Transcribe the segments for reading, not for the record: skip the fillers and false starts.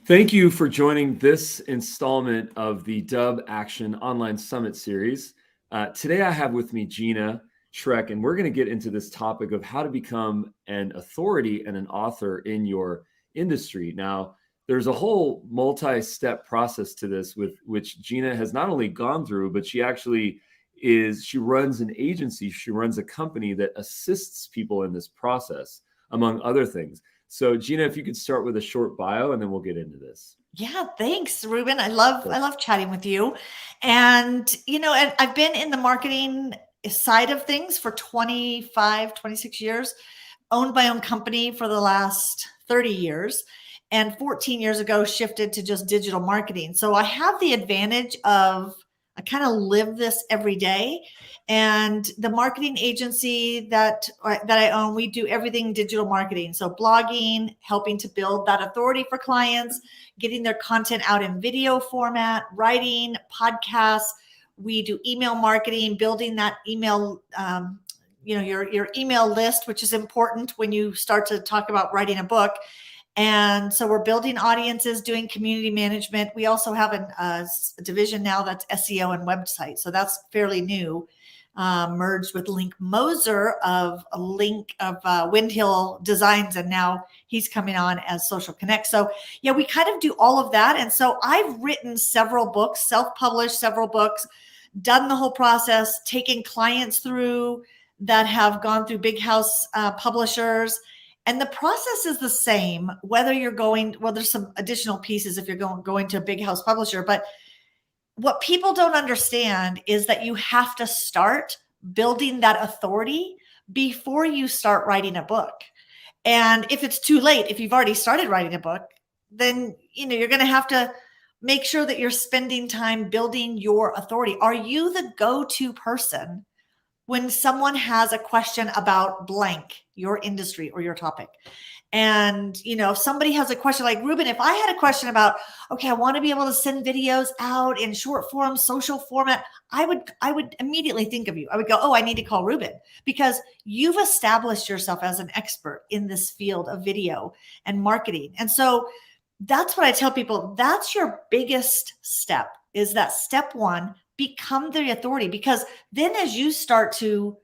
Thank you for joining this installment of the Dubb Action Online Summit series. Today I have with me Gina Schreck, and we're going to get into this topic of how to become an authority and an author in your industry. Now, there's a whole multi-step process to this with which Gina has not only gone through, but she runs an agency, she runs a company that assists people in this process, among other things. So Gina, if you could start with a short bio and then we'll get into this. Yeah, thanks, Ruben. I love chatting with you. And, and I've been in the marketing side of things for 25, 26 years, owned my own company for the last 30 years. And 14 years ago, shifted to just digital marketing. So I have the advantage of, I kind of live this every day. And the marketing agency that I own, we do everything digital marketing. So blogging, helping to build that authority for clients, getting their content out in video format, writing, podcasts. We do email marketing, building that email, your email list, which is important when you start to talk about writing a book. And so we're building audiences, doing community management. We also have a division now that's SEO and website. So that's fairly new, merged with Link Moser of Windhill Designs. And now he's coming on as Social Connect. So yeah, we kind of do all of that. And so I've written several books, self-published several books, done the whole process, taken clients through that have gone through big house publishers. And the process is the same, whether you're going, well, there's some additional pieces if you're going to a big house publisher, but what people don't understand is that you have to start building that authority before you start writing a book. And if it's too late, if you've already started writing a book, then, you're going to have to make sure that you're spending time building your authority. Are you the go-to person when someone has a question about blank, your industry or your topic? And, if somebody has a question like Ruben, if I had a question about, okay, I want to be able to send videos out in short form, social format, I would immediately think of you. I would go, oh, I need to call Ruben, because you've established yourself as an expert in this field of video and marketing. And so that's what I tell people. That's your biggest step, is that step one, become the authority. Because then as you start to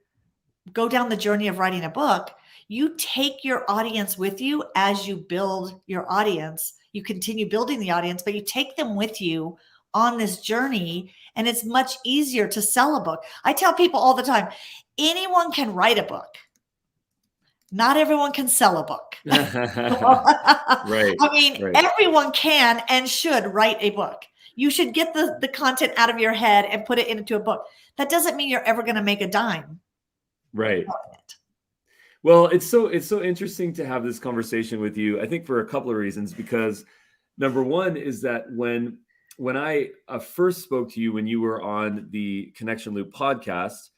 go down the journey of writing a book, you take your audience with you as you build your audience. You continue building the audience, but you take them with you on this journey, and it's much easier to sell a book. I tell people all the time, anyone can write a book. Not everyone can sell a book. Right. I mean, everyone can and should write a book. You should get the content out of your head and put it into a book. That doesn't mean you're ever going to make a dime. Right. Well, it's so interesting to have this conversation with you, I think, for a couple of reasons. Because number one is that when I first spoke to you, when you were on the Connection Loop podcast,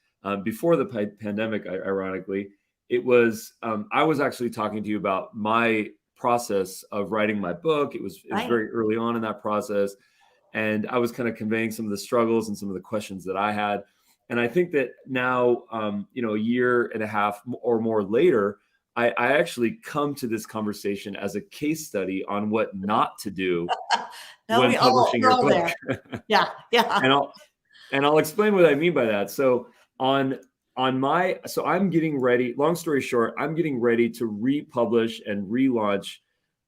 before the pandemic, ironically, it was, I was actually talking to you about my process of writing my book. It was very early on in that process. And I was kind of conveying some of the struggles and some of the questions that I had. And I think that now, a year and a half or more later, I actually come to this conversation as a case study on what not to do when publishing your book. Yeah. And I'll explain what I mean by that. So I'm getting ready, long story short, I'm getting ready to republish and relaunch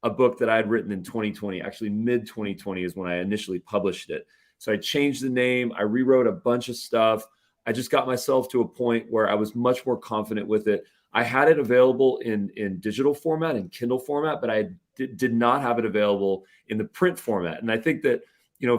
a book that I had written in 2020. Actually, mid 2020 is when I initially published it. So I changed the name. I rewrote a bunch of stuff. I just got myself to a point where I was much more confident with it. I had it available in digital format, in Kindle format, but I did not have it available in the print format. And I think that,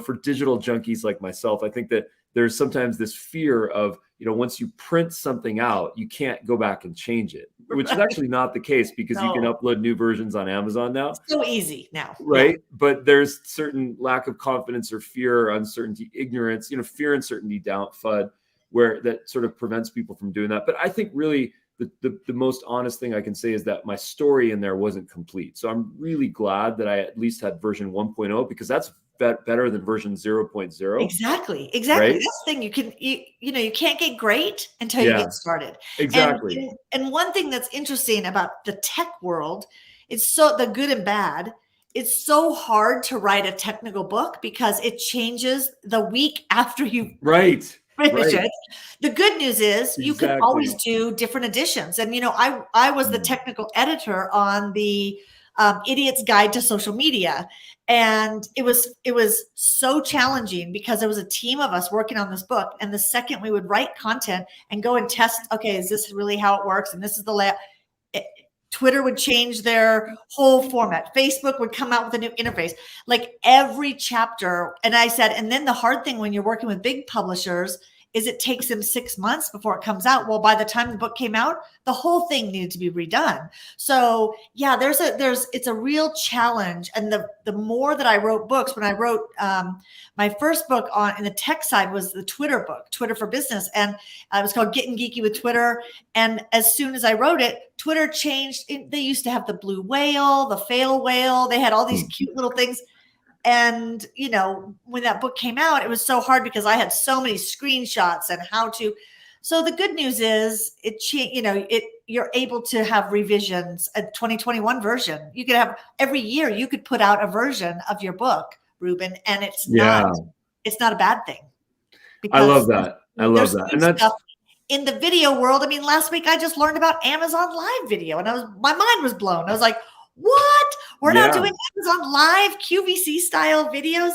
for digital junkies like myself, I think that there's sometimes this fear of, once you print something out, you can't go back and change it, which is actually not the case, because you can upload new versions on Amazon now. It's so easy now. Right. Yeah. But there's certain lack of confidence or fear or uncertainty, ignorance, fear, uncertainty, doubt, FUD, where that sort of prevents people from doing that. But I think really the most honest thing I can say is that my story in there wasn't complete. So I'm really glad that I at least had version 1.0, because that's better than version 0.0. Exactly. Right? That's the thing. You can't get great until you get started. Exactly. And one thing that's interesting about the tech world is, so the good and bad, it's so hard to write a technical book because it changes the week after you Right. finish Right. it. The good news is you can always Exactly. do different editions. And, I was the Mm. technical editor on the Idiot's Guide to Social Media. And it was so challenging because there was a team of us working on this book. And the second we would write content and go and test, okay, is this really how it works? And this is the layout. Twitter would change their whole format. Facebook would come out with a new interface, like every chapter. And I said, and then the hard thing when you're working with big publishers is it takes them 6 months before it comes out. Well, by the time the book came out, the whole thing needed to be redone. So yeah, it's a real challenge. And the more that I wrote books, when I wrote my first book in the tech side was the Twitter book, Twitter for Business. And it was called Getting Geeky with Twitter. And as soon as I wrote it, Twitter changed. They used to have the blue whale, the fail whale. They had all these cute little things. And, when that book came out, it was so hard because I had so many screenshots and how to. So the good news is you're able to have revisions, a 2021 version. You could have every year you could put out a version of your book, Ruben, and it's not a bad thing. I love Because that. I love there's that. new And that's stuff in the video world. I mean, last week I just learned about Amazon Live video and my mind was blown. I was like, what? We're not doing Amazon Live QVC style videos?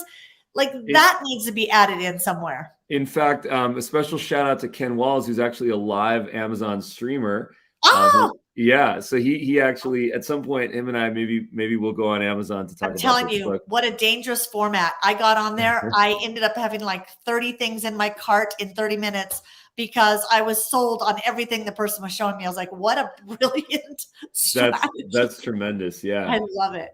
Like that needs to be added in somewhere. In fact, a special shout out to Ken Walls, who's actually a live Amazon streamer. Oh, yeah. So he actually, at some point, him and I, maybe we'll go on Amazon to talk about I'm telling this you, book. what a dangerous format. I got on there. I ended up having like 30 things in my cart in 30 minutes because I was sold on everything the person was showing me. I was like, what a brilliant strategy. That's tremendous. Yeah. I love it.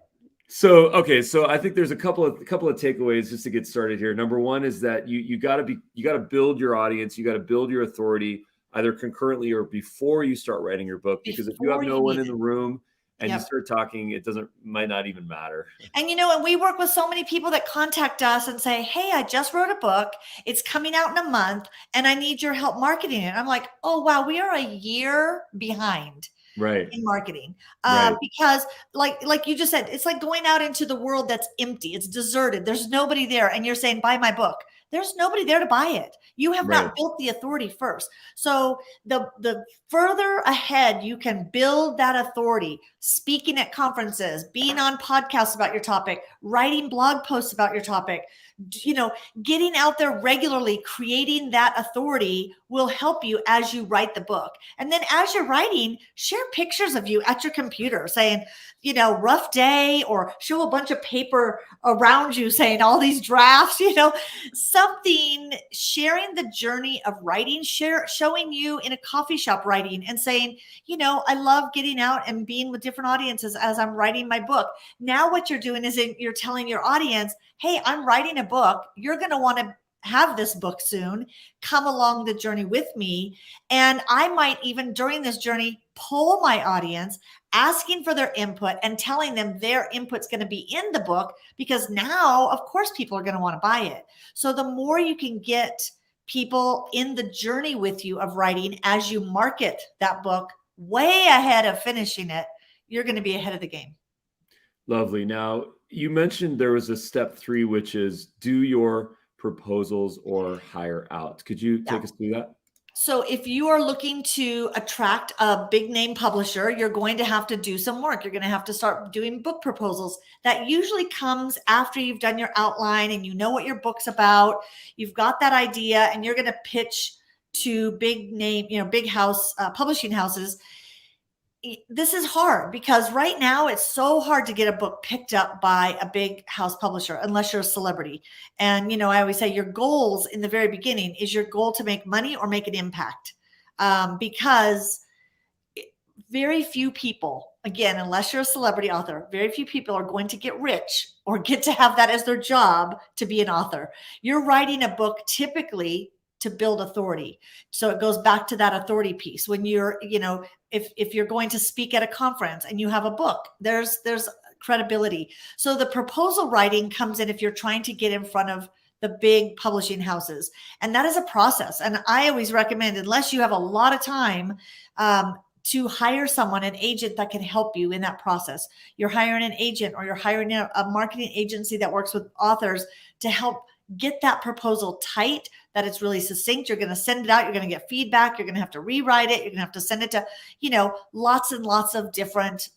So, okay. So I think there's a couple of takeaways just to get started here. Number one is that you got to build your audience. You got to build your authority either concurrently or before you start writing your book, because if you have no one in the room and you start talking, it might not even matter. And and we work with so many people that contact us and say, hey, I just wrote a book. It's coming out in a month and I need your help marketing it. I'm like, oh, wow, we are a year behind. Right. In marketing. Right. Because like you just said, it's like going out into the world that's empty. It's deserted. There's nobody there. And you're saying, buy my book. There's nobody there to buy it. You have not built the authority first. So the further ahead you can build that authority, speaking at conferences, being on podcasts about your topic, writing blog posts about your topic, getting out there regularly, creating that authority will help you as you write the book. And then as you're writing, share pictures of you at your computer saying, rough day, or show a bunch of paper around you saying all these drafts, something, sharing the journey of writing, showing you in a coffee shop writing and saying, I love getting out and being with different audiences as I'm writing my book. Now what you're doing is you're telling your audience, hey, I'm writing a book. You're going to want to have this book soon. Come along the journey with me. And I might even during this journey poll my audience, asking for their input and telling them their input's going to be in the book, because now, of course, people are going to want to buy it. So the more you can get people in the journey with you of writing as you market that book way ahead of finishing it, you're going to be ahead of the game. Lovely. Now, you mentioned there was a step 3, which is do your proposals or hire out. Could you take us through that? So if you are looking to attract a big name publisher, you're going to have to do some work. You're going to have to start doing book proposals. That usually comes after you've done your outline and you know what your book's about. You've got that idea and you're going to pitch to big name, big house publishing houses. This is hard because right now it's so hard to get a book picked up by a big house publisher unless you're a celebrity. And, I always say your goals in the very beginning is your goal to make money or make an impact, because very few people, again, unless you're a celebrity author, very few people are going to get rich or get to have that as their job to be an author. You're writing a book typically to build authority. So it goes back to that authority piece. When you're, if you're going to speak at a conference and you have a book, there's credibility. So the proposal writing comes in if you're trying to get in front of the big publishing houses. And that is a process. And I always recommend, unless you have a lot of time, to hire someone, an agent that can help you in that process. You're hiring an agent, or you're hiring a marketing agency that works with authors to help get that proposal tight, that it's really succinct. You're going to send it out. You're going to get feedback. You're going to have to rewrite it. You're going to have to send it to, lots and lots of different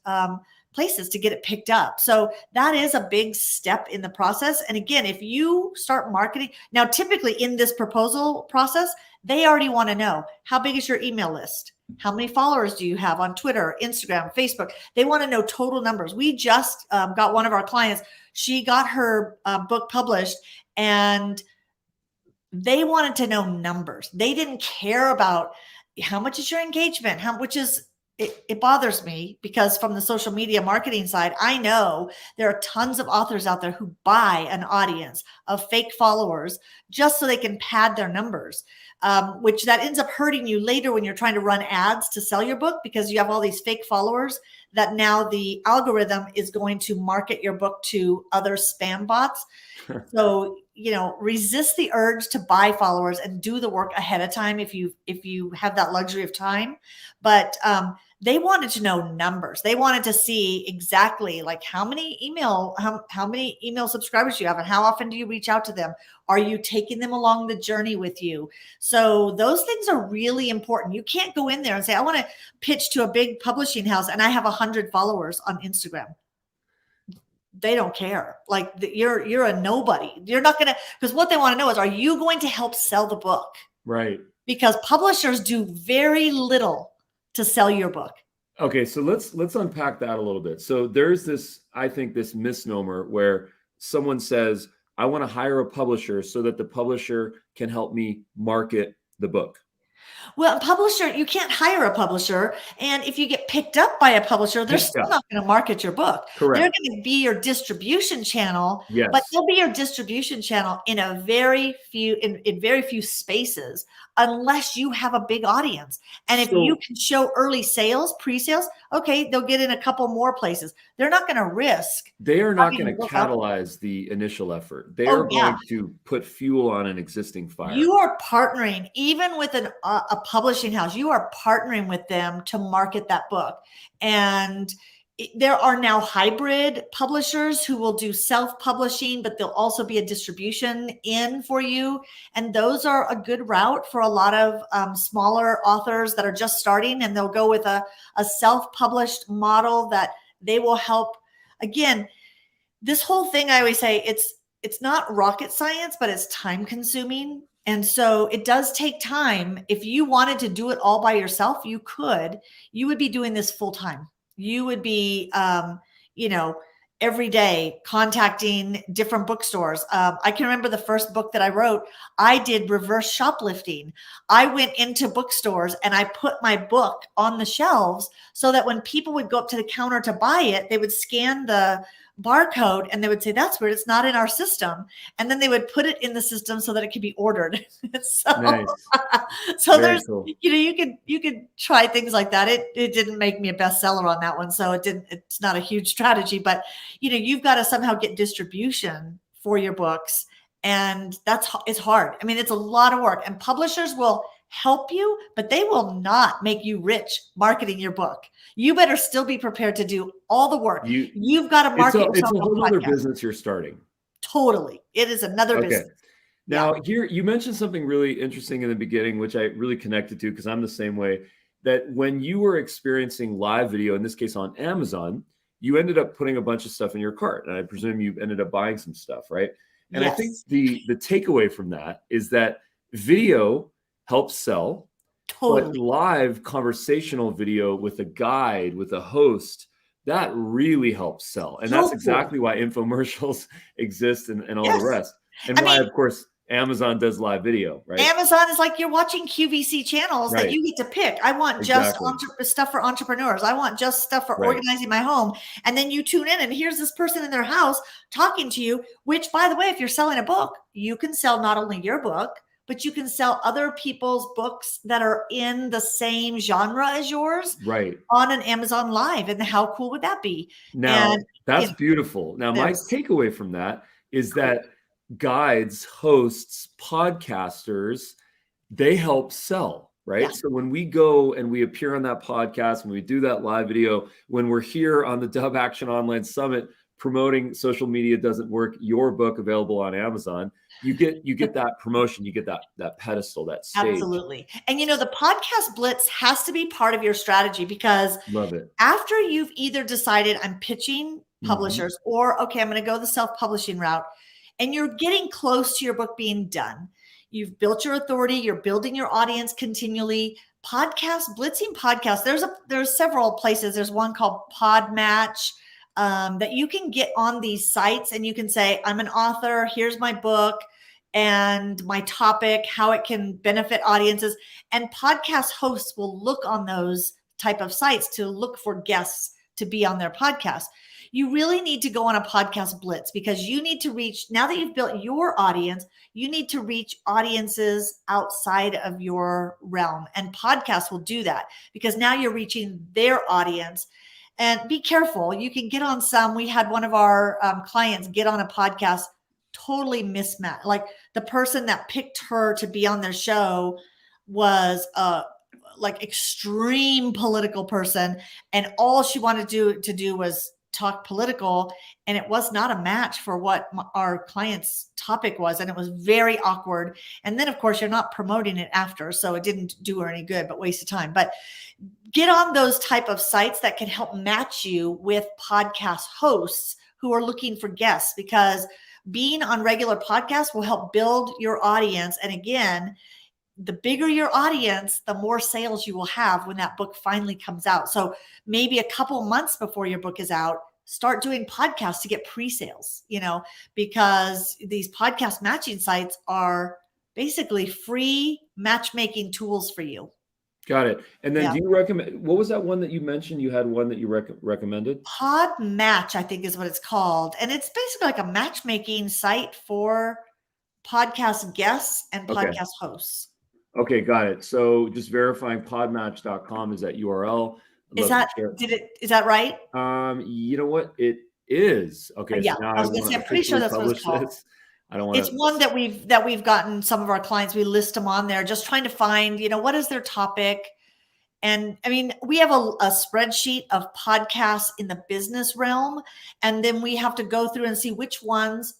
places to get it picked up. So that is a big step in the process. And again, if you start marketing now, typically in this proposal process, they already want to know, how big is your email list? How many followers do you have on Twitter, Instagram, Facebook? They want to know total numbers. We just got one of our clients. She got her book published, and they wanted to know numbers. They didn't care about how much is your engagement, it bothers me, because from the social media marketing side, I know there are tons of authors out there who buy an audience of fake followers just so they can pad their numbers, which that ends up hurting you later when you're trying to run ads to sell your book, because you have all these fake followers that now the algorithm is going to market your book to other spam bots. So, resist the urge to buy followers and do the work ahead of time if you have that luxury of time. But they wanted to know numbers. They wanted to see exactly like how many email subscribers you have, and how often do you reach out to them? Are you taking them along the journey with you? So those things are really important. You can't go in there and say, I want to pitch to a big publishing house and I have 100 followers on Instagram. They don't care. Like, you're a nobody. You're not going to, because what they want to know is, are you going to help sell the book? Right. Because publishers do very little to sell your book. Okay. So let's unpack that a little bit. So there's this misnomer where someone says, I want to hire a publisher so that the publisher can help me market the book. Well, you can't hire a publisher. And if you get picked up by a publisher, they're still not going to market your book. Correct. They're going to be your distribution channel, yes. But they'll be your distribution channel in very few spaces, unless you have a big audience. And if you can show early sales, pre-sales, okay, they'll get in a couple more places. They're not going to risk. They are not going to catalyze the initial effort. They are going to put fuel on an existing fire. You are partnering, even with a publishing house, you are partnering with them to market that book. And there are now hybrid publishers who will do self-publishing, but they'll also be a distribution in for you. And those are a good route for a lot of smaller authors that are just starting, and they'll go with a self-published model that they will help. Again, this whole thing, I always say, it's not rocket science, but it's time consuming. And so it does take time. If you wanted to do it all by yourself, you would be doing this full time. You would be, every day contacting different bookstores. I can remember the first book that I wrote, I did reverse shoplifting. I went into bookstores and I put my book on the shelves so that when people would go up to the counter to buy it, they would scan the barcode and they would say, that's weird, it's not in our system. And then they would put it in the system so that it could be ordered. So, nice. So Very there's, cool. you could try things like that. It didn't make me a bestseller on that one. So it's not a huge strategy, but you've got to somehow get distribution for your books. And it's hard. I mean, it's a lot of work, and publishers will help you, but they will not make you rich marketing your book. You better still be prepared to do all the work. You've got to market yourself. It's a whole other business you're starting. Totally. It is another business. Now, here you mentioned something really interesting in the beginning, which I really connected to, because I'm the same way, that when you were experiencing live video, in this case on Amazon, you ended up putting a bunch of stuff in your cart. And I presume you ended up buying some stuff, right? And yes. I think the takeaway from that is that video helps sell, but live conversational video with a guide, with a host, that really helps sell. And that's exactly why infomercials exist and all the rest. And why, of course, Amazon does live video, right? Amazon is like you're watching QVC channels that you get to pick. I want just stuff for entrepreneurs. I want just stuff for organizing my home. And then you tune in and here's this person in their house talking to you, which, by the way, if you're selling a book, you can sell not only your book, but you can sell other people's books that are in the same genre as yours on an Amazon Live. And how cool would that be? Now, that's beautiful. Now, my takeaway from that is that guides, hosts, podcasters, they help sell. right? Yeah, So when we go and we appear on that podcast, when we do that live video, when we're here on the Dubb Action Online Summit promoting Social Media Doesn't Work, your book available on Amazon, you get that promotion, you get that pedestal, that stage. absolutely. And the podcast blitz has to be part of your strategy, because Love it. after you've either decided I'm pitching Mhm. publishers, or okay, I'm going to go the self-publishing route, and you're getting close to your book being done, you've built your authority, you're building your audience continually. Blitzing podcast, there's several places. There's one called Podmatch, that you can get on these sites, and you can say, I'm an author, here's my book and my topic, how it can benefit audiences. And podcast hosts will look on those type of sites to look for guests to be on their podcast. You really need to go on a podcast blitz, because you need to reach, now that you've built your audience, you need to reach audiences outside of your realm. And podcasts will do that, because now you're reaching their audience. And be careful. You can get on some. We had one of our clients get on a podcast, totally mismatched. Like, the person that picked her to be on their show was like extreme political person, and all she wanted to do was talk political, and it was not a match for what our client's topic was, and it was very awkward. And then of course you're not promoting it after, so it didn't do her any good, but wasted time. But get on those type of sites that can help match you with podcast hosts who are looking for guests, because being on regular podcasts will help build your audience. And again, the bigger your audience, the more sales you will have when that book finally comes out. So maybe a couple months before your book is out, start doing podcasts to get pre-sales, because these podcast matching sites are basically free matchmaking tools for you. Got it. And then Yeah. do you recommend, what was that one that you mentioned? You had one that you recommended? Podmatch, I think is what it's called. And it's basically like a matchmaking site for podcast guests and Okay. podcast hosts. Okay, got it. So just verifying podmatch.com is that URL. I'd Is love to that, share. is that right? You know what? It is. Okay, so Yeah, now I I was gonna want say, to I'm pretty sure officially that's what it's publish called. this. I don't want It's one that we've gotten some of our clients. We list them on there, just trying to find, what is their topic. And I mean, we have a spreadsheet of podcasts in the business realm, and then we have to go through and see which ones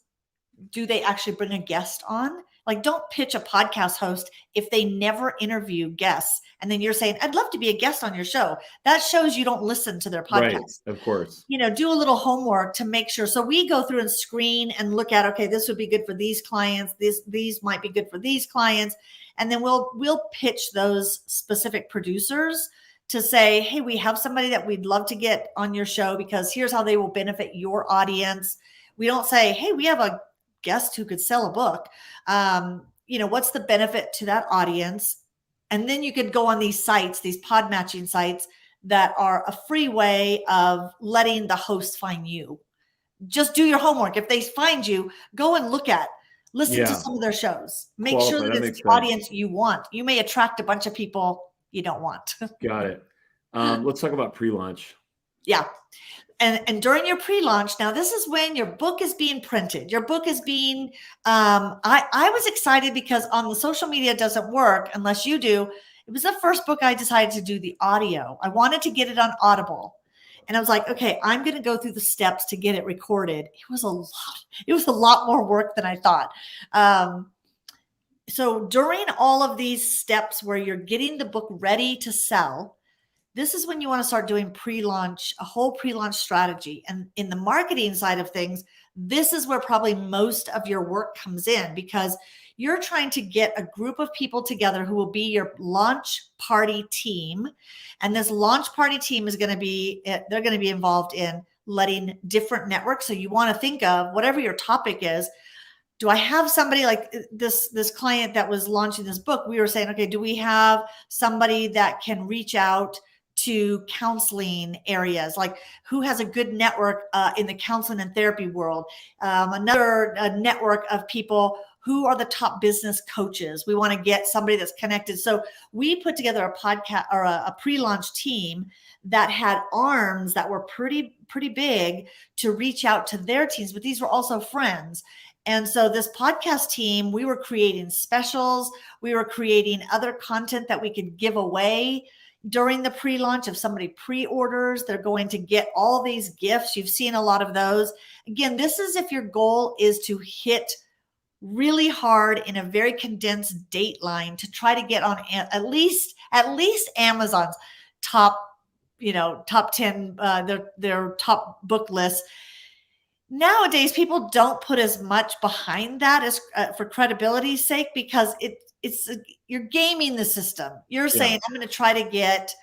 do they actually bring a guest on. Like, don't pitch a podcast host if they never interview guests, and then you're saying, I'd love to be a guest on your show. That shows you don't listen to their right, podcast. of course. Do a little homework to make sure. So we go through and screen and look at, okay, this would be good for these clients. These might be good for these clients. And then we'll pitch those specific producers to say, hey, we have somebody that we'd love to get on your show, because here's how they will benefit your audience. We don't say, hey, we have a guest who could sell a book. What's the benefit to that audience? And then you could go on these sites, these pod matching sites, that are a free way of letting the host find you. Just do your homework. If they find you, go and listen to Yeah, some of their shows. Make sure qualify. that That it's makes the sense. audience you want. You may attract a bunch of people you don't want. Got it. Let's talk about pre-launch. Yeah. And during your pre-launch, now this is when your book is being printed. Your book is being, I was excited because on the Social Media Doesn't Work Unless You Do, it was the first book I decided to do the audio. I wanted to get it on Audible. And I was like, okay, I'm going to go through the steps to get it recorded. It was a lot more work than I thought. So during all of these steps where you're getting the book ready to sell, this is when you want to start doing a whole pre-launch strategy. And in the marketing side of things, this is where probably most of your work comes in, because you're trying to get a group of people together who will be your launch party team. And this launch party team they're going to be involved in letting different networks. So you want to think of whatever your topic is. Do I have somebody like this client that was launching this book? We were saying, okay, do we have somebody that can reach out to counseling areas? Like, who has a good network in the counseling and therapy world? Another network of people who are the top business coaches. We want to get somebody that's connected. So we put together a podcast or a pre-launch team that had arms that were pretty big to reach out to their teams, but these were also friends. And so this podcast team, we were creating specials. We were creating other content that we could give away during the pre-launch. If somebody pre-orders, they're going to get all these gifts. You've seen a lot of those. Again, this is if your goal is to hit really hard in a very condensed dateline to try to get on at least Amazon's top 10, their top book list. Nowadays, people don't put as much behind that as for credibility's sake, because you're gaming the system. You're saying, I'm going to try to get,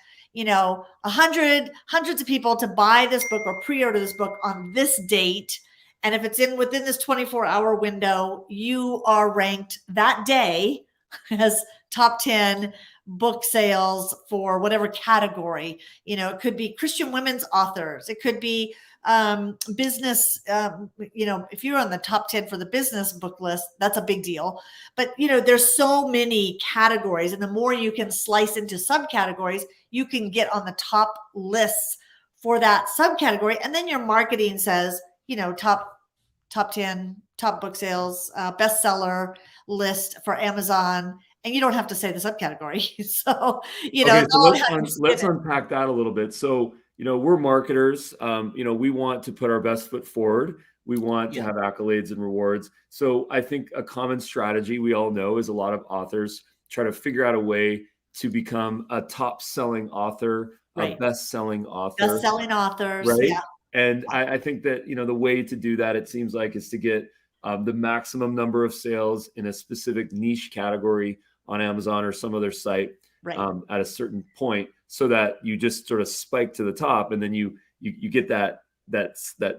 hundreds of people to buy this book or pre-order this book on this date. And if it's within this 24-hour window, you are ranked that day as top 10 book sales for whatever category. It could be Christian women's authors. It could be business. If you're on the top 10 for the business book list, that's a big deal. But, there's so many categories, and the more you can slice into subcategories, you can get on the top lists for that subcategory. And then your marketing says, top 10, top book sales, bestseller list for Amazon. And you don't have to say the subcategory. So, let's unpack that a little bit. So, we're marketers. We want to put our best foot forward. We want to have accolades and rewards. So I think a common strategy we all know is a lot of authors try to figure out a way to become a top selling author, a best-selling author. Best-selling authors. Right. Yeah. And I think that, the way to do that, it seems like, is to get the maximum number of sales in a specific niche category on Amazon or some other site at a certain point, so that you just sort of spike to the top, and then you get that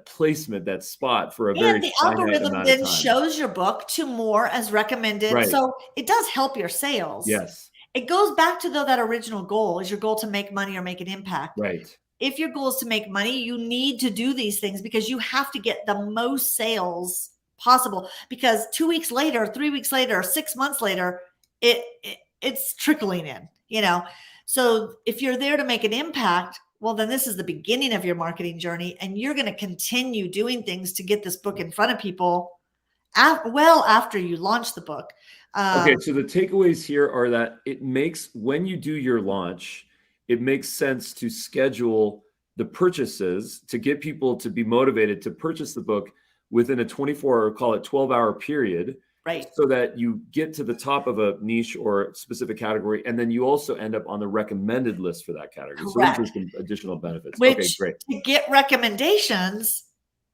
placement, that spot for a very the finite algorithm amount then of time. shows your book to more as recommended. Right. So it does help your sales. Yes. It goes back to that original goal. Is your goal to make money or make an impact? Right. If your goal is to make money, you need to do these things because you have to get the most sales possible, because 2 weeks later, 3 weeks later, 6 months later, it's trickling in, So if you're there to make an impact, well, then this is the beginning of your marketing journey, and you're going to continue doing things to get this book in front of people after you launch the book. Okay. So the takeaways here are that when you do your launch, it makes sense to schedule the purchases to get people to be motivated to purchase the book within a 24 or call it 12-hour period. Right. So that you get to the top of a niche or specific category, and then you also end up on the recommended list for that category. Correct. So those are some additional benefits. Which, okay, great. To get recommendations,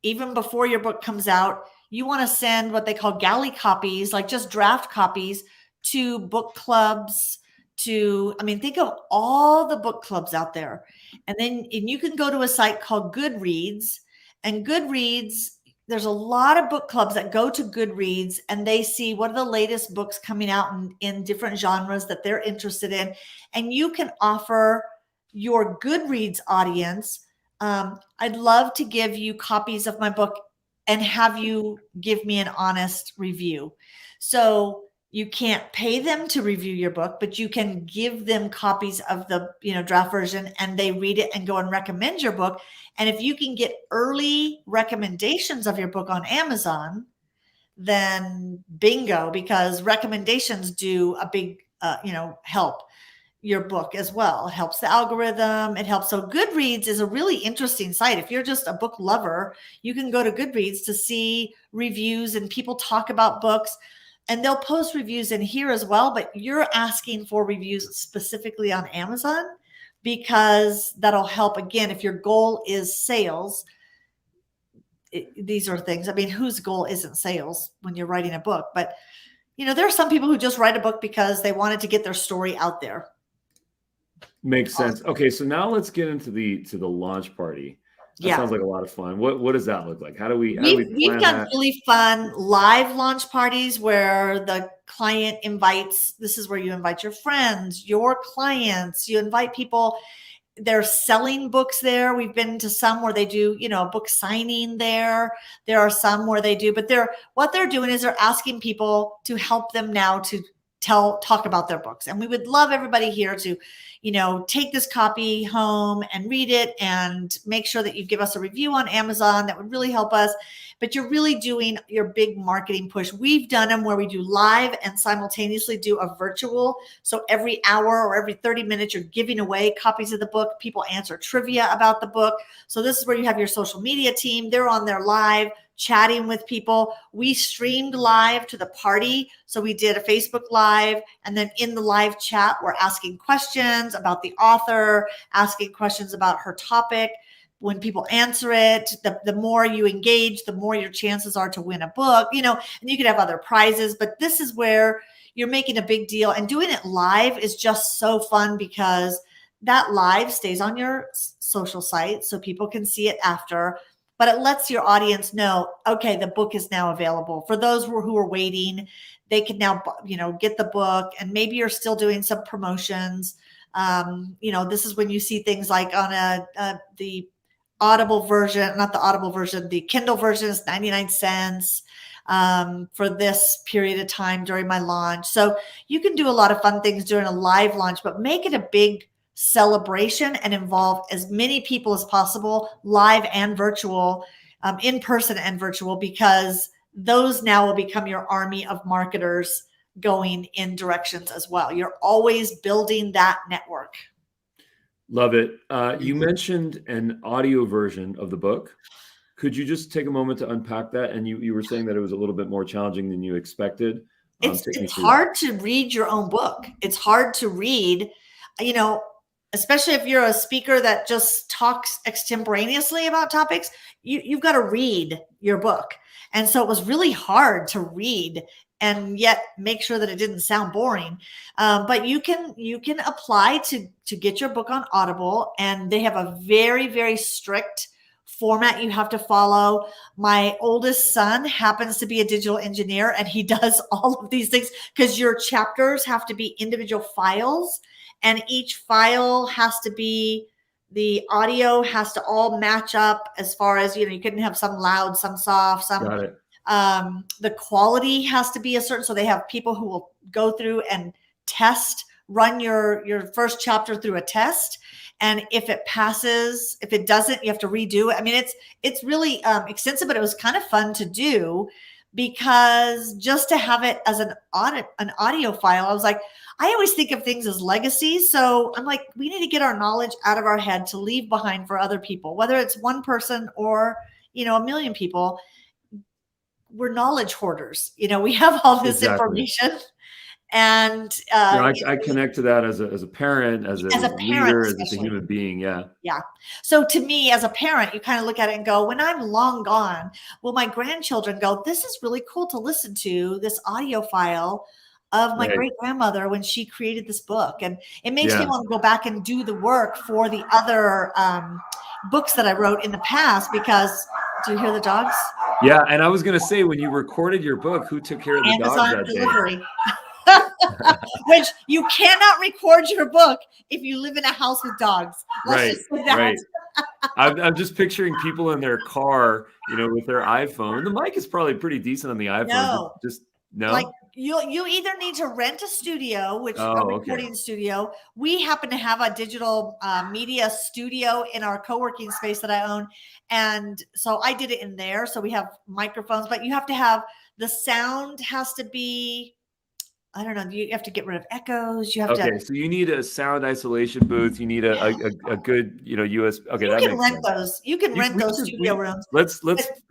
even before your book comes out, you want to send what they call galley copies, like just draft copies, to book clubs. Think of all the book clubs out there. And you can go to a site called Goodreads, and Goodreads, there's a lot of book clubs that go to Goodreads, and they see what are the latest books coming out in different genres that they're interested in. And you can offer your Goodreads audience, I'd love to give you copies of my book and have you give me an honest review. So you can't pay them to review your book, but you can give them copies of the draft version, and they read it and go and recommend your book. And if you can get early recommendations of your book on Amazon, then bingo, because recommendations do a big, help your book as well. It helps the algorithm. It helps. So Goodreads is a really interesting site. If you're just a book lover, you can go to Goodreads to see reviews, and people talk about books, and they'll post reviews in here as well. But you're asking for reviews specifically on Amazon, because that'll help. Again, if your goal is sales, these are things. Whose goal isn't sales when you're writing a book? But, there are some people who just write a book because they wanted to get their story out there. Makes sense. Okay. So now let's get into the launch party. That sounds like a lot of fun. What does that look like? We've done really fun live launch parties where the client invites, this is where you invite your friends, your clients, you invite people. They're selling books there. We've been to some where they do, book signing there. There are some where they do, but what they're doing is they're asking people to help them now to talk about their books. And we would love everybody here to, take this copy home and read it, and make sure that you give us a review on Amazon. That would really help us. but you're really doing your big marketing push. We've done them where we do live and simultaneously do a virtual. So every hour or every 30 minutes, you're giving away copies of the book. People answer trivia about the book. So this is where you have your social media team. They're on there live, chatting with people. We streamed live to the party. So we did a Facebook Live, and then in the live chat, we're asking questions about the author, asking questions about her topic. When people answer it, the more you engage, the more your chances are to win a book, and you could have other prizes, but this is where you're making a big deal, and doing it live is just so fun because that live stays on your social site so people can see it after, but it lets your audience know, okay, the book is now available. For those who are waiting, they can now, get the book, and maybe you're still doing some promotions. This is when you see things like on the Audible version, not the Audible version, the Kindle version is 99 cents for this period of time during my launch. So you can do a lot of fun things during a live launch, but make it a big celebration and involve as many people as possible, live and virtual, in person and virtual, because those now will become your army of marketers going in directions as well. You're always building that network. Love it. You mentioned an audio version of the book. Could you just take a moment to unpack that? And you were saying that it was a little bit more challenging than you expected. It's hard to read your own book. It's hard to read, especially if you're a speaker that just talks extemporaneously about topics. You've got to read your book. And so it was really hard to read and yet make sure that it didn't sound boring. But you can apply to get your book on Audible, and they have a very, very strict format you have to follow. My oldest son happens to be a digital engineer, and he does all of these things because your chapters have to be individual files, and each file has to be, the audio has to all match up as far as, you couldn't have some loud, some soft, some. Got it. The quality has to be a certain, so they have people who will go through and run your first chapter through a test. And if it passes, if it doesn't, you have to redo it. I mean, it's really extensive, but it was kind of fun to do because just to have it as an audio file, I was like, I always think of things as legacies. So I'm like, we need to get our knowledge out of our head to leave behind for other people, whether it's one person or, a million people. We're knowledge hoarders. We have all this information. And I connect to that as a parent, as a leader, as a human being. Yeah. So to me, as a parent, you kind of look at it and go, when I'm long gone, will my grandchildren go, this is really cool to listen to, this audio file of my great grandmother when she created this book. And it makes me want to go back and do the work for the other books that I wrote in the past, because do you hear the dogs? Yeah. And I was going to say, when you recorded your book, who took care of the dogs that delivery. day? Which you cannot record your book if you live in a house with dogs. Right. I'm just picturing people in their car, with their iPhone. The mic is probably pretty decent on the iPhone. No. Just no. Like you either need to rent a studio, which a recording studio. We happen to have a digital media studio in our co-working space that I own. And so I did it in there. So we have microphones, but you have to have, the sound has to be, I don't know. You have to get rid of echoes. You have to. So you need a sound isolation booth. You need a good, USB. Okay, you can rent those. You can rent those studio rooms. Let's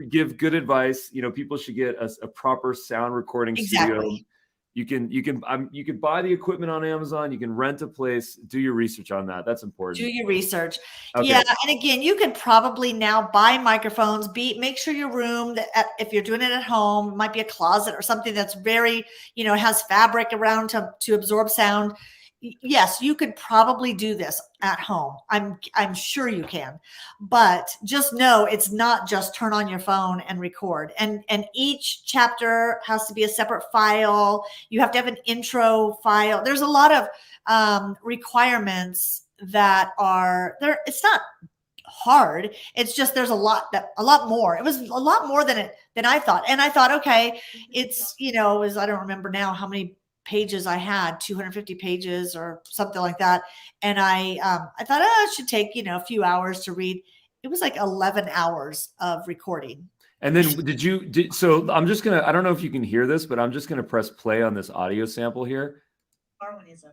give good advice. People should get a proper sound recording studio. You can buy the equipment on Amazon. You can rent a place. Do your research on that. That's important. Do your research. Okay. Yeah, and again, you could probably now buy microphones. Make sure your room, if you're doing it at home, might be a closet or something that's very, has fabric around to absorb sound. Yes, you could probably do this at home. I'm sure you can, but just know it's not just turn on your phone and record. And each chapter has to be a separate file. You have to have an intro file. There's a lot of requirements that are there. It's not hard. It's just there's a lot more. It was a lot more than I thought. And I thought, okay, it's it was, I don't remember now how many pages I had, 250 pages or something like that. And I thought, it should take, a few hours to read. it was like 11 hours of recording. And then so I'm just I don't know if you can hear this, but I'm just going to press play on this audio sample here. Darwinism.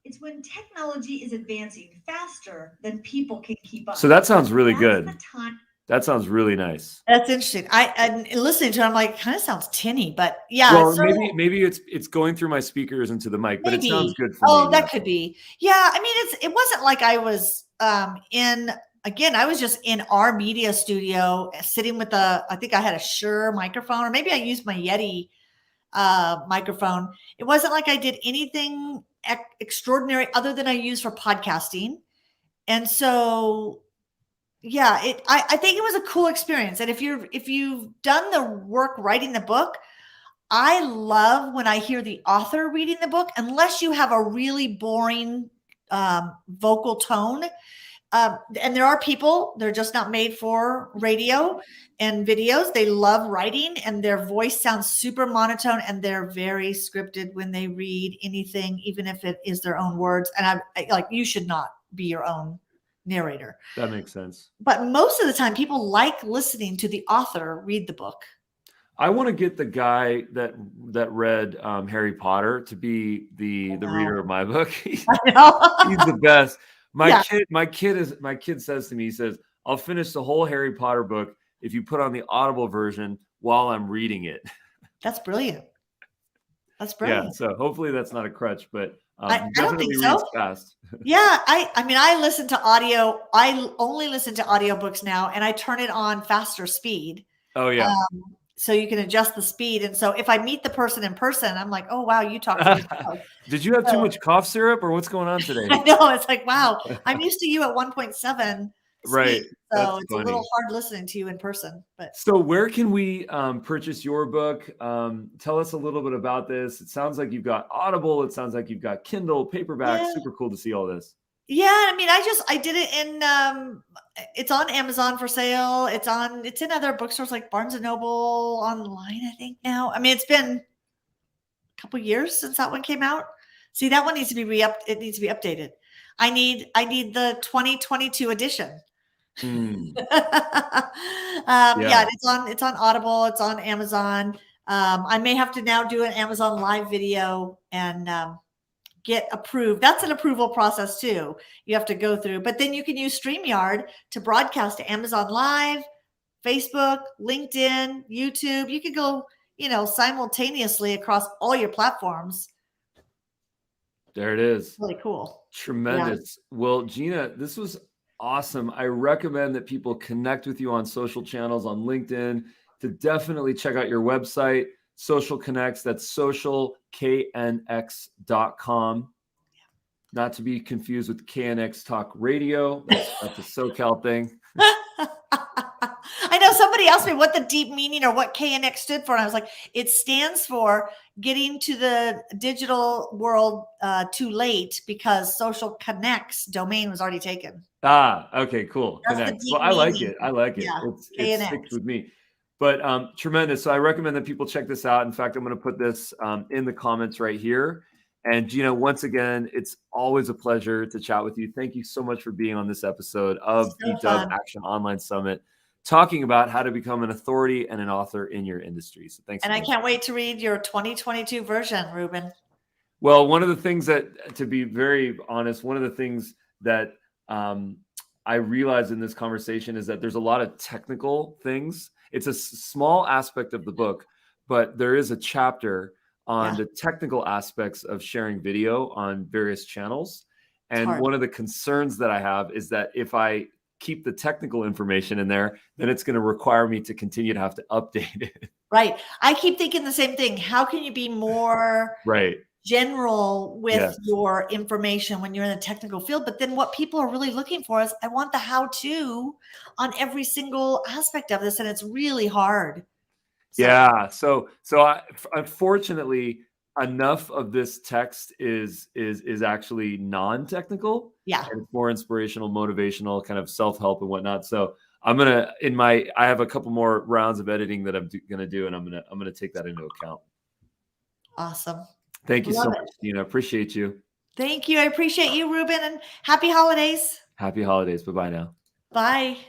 It's when technology is advancing faster than people can keep up. So that sounds really good. That sounds really nice. That's interesting. And listening to it, I'm like, kind of sounds tinny, but yeah. Well, so, maybe it's going through my speakers into the mic, but it sounds good for me. Oh, that could be. Yeah. I mean, it wasn't like I was I was just in our media studio sitting with I think I had a Shure microphone, or maybe I used my Yeti microphone. It wasn't like I did anything extraordinary other than I use for podcasting. And so, yeah, I think it was a cool experience. And if you've done the work writing the book, I love when I hear the author reading the book, unless you have a really boring vocal tone. And there are people, they're just not made for radio and videos. They love writing and their voice sounds super monotone and they're very scripted when they read anything, even if it is their own words. And I like, you should not be your own narrator. That makes sense. But most of the time people like listening to the author read the book. I want to get the guy that read Harry Potter to be the reader of my book. He's the best. My kid says to me, he says, "I'll finish the whole Harry Potter book if you put on the Audible version while I'm reading it." That's brilliant. That's brilliant. Yeah, so hopefully that's not a crutch, but I don't think so. Reads fast. Yeah, I mean, I listen to audio. I only listen to audiobooks now, and I turn it on faster speed. Oh yeah. So you can adjust the speed. And so if I meet the person in person, I'm like, oh, wow, you talk to me. Did you have too much cough syrup or what's going on today? I know. It's like, wow, I'm used to you at 1.7. Right. So it's funny. A little hard listening to you in person. But so where can we purchase your book? Tell us a little bit about this. It sounds like you've got Audible. It sounds like you've got Kindle Paperback. Yeah. Super cool to see all this. Yeah, I mean, I did it in it's on Amazon for sale. It's in other bookstores like Barnes and Noble online, I think now. I mean, it's been a couple years since that one came out. See, that one needs to be it needs to be updated. I need the 2022 edition. Yeah, it's on Audible, it's on Amazon. I may have to now do an Amazon live video and get approved. That's an approval process too. You have to go through, but then you can use StreamYard to broadcast to Amazon Live, Facebook, LinkedIn, YouTube. You could go, simultaneously across all your platforms. There it is. Really cool. Tremendous. Yeah. Well, Gina, this was awesome. I recommend that people connect with you on social channels, on LinkedIn, to definitely check out your website, Social Connects. That's socialknx.com. Not to be confused with KNX Talk Radio. That's a SoCal thing. I know somebody asked me what the deep meaning or what KNX stood for. And I was like, it stands for getting to the digital world too late because Social Connects domain was already taken. Okay, cool. Connects. Well, I like it. Yeah, it sticks with me. But tremendous. So I recommend that people check this out. In fact, I'm going to put this in the comments right here. And Gina, once again, it's always a pleasure to chat with you. Thank you so much for being on this episode of the Dubb Action Online Summit, talking about how to become an authority and an author in your industry. So thanks. And I can't wait to read your 2022 version, Ruben. Well, one of the things that, to be very honest, one of the things that I realized in this conversation is that there's a lot of technical things. It's a small aspect of the book, but there is a chapter on the technical aspects of sharing video on various channels. And one of the concerns that I have is that if I keep the technical information in there, then it's going to require me to continue to have to update it. Right. I keep thinking the same thing. How can you be more general with your information when you're in the technical field? But then what people are really looking for is, I want the how-to on every single aspect of this. And it's really hard. So. Yeah. So unfortunately, enough of this text is actually non-technical. Yeah. And it's more inspirational, motivational, kind of self-help and whatnot. So I have a couple more rounds of editing that I'm going to do, and I'm going to take that into account. Awesome. Thank you so much, Gina. Appreciate you. Thank you. I appreciate you, Ruben, and happy holidays. Happy holidays. Bye-bye now. Bye.